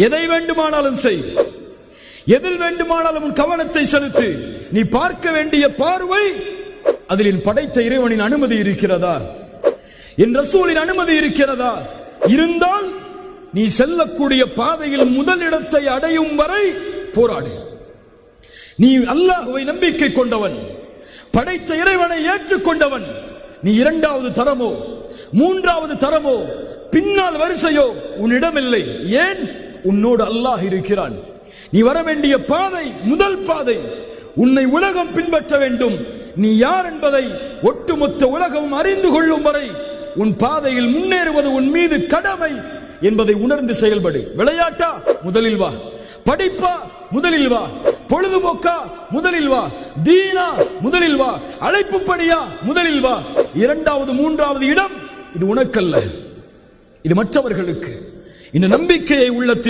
எதை வேண்டுமானாலும் செய், எதில் வேண்டுமானாலும் உன் கவனத்தை செலுத்து. நீ பார்க்க வேண்டிய பார்வை அதில் என் படைத்த இறைவனின் அனுமதி இருக்கிறதா, என் ரசூலின் அனுமதி இருக்கிறதா? இருந்தால் நீ செல்லக்கூடிய பாதையில் முதலிடத்தை அடையும் வரை போராடு. நீ அல்லாஹ்வை நம்பிக்கை கொண்டவன், படைத்த இறைவனை ஏற்றுக்கொண்டவன். நீ இரண்டாவது தரமோ மூன்றாவது தரமோ பின்னால் வரிசையோ உன்னிடமில்லை. ஏன்? உன்னோடு அல்லாஹ் இருக்கிறான். நீ வர வேண்டிய பாதை முதல் பாதை. உன்னை உலகம் பின்பற்ற வேண்டும். நீ யார் என்பதை ஒட்டுமொத்த உலகம் அறிந்து கொள்ளும் வரை உன் பாதையில் முன்னேறுவது உன் மீது கடமை என்பதை உணர்ந்து செயல்படு. விளையாட்டா? முதலில் வா. படிப்பா? முதலில் வா. பொழுதுபோக்கா? முதலில் வா. தீனா? முதலில் வா. அழைப்பு படியா? முதலில் வா. இரண்டாவது மூன்றாவது இடம் இது உனக்கல்ல, இது மற்றவர்களுக்கு. இந்த நம்பிக்கையை உள்ளத்தில்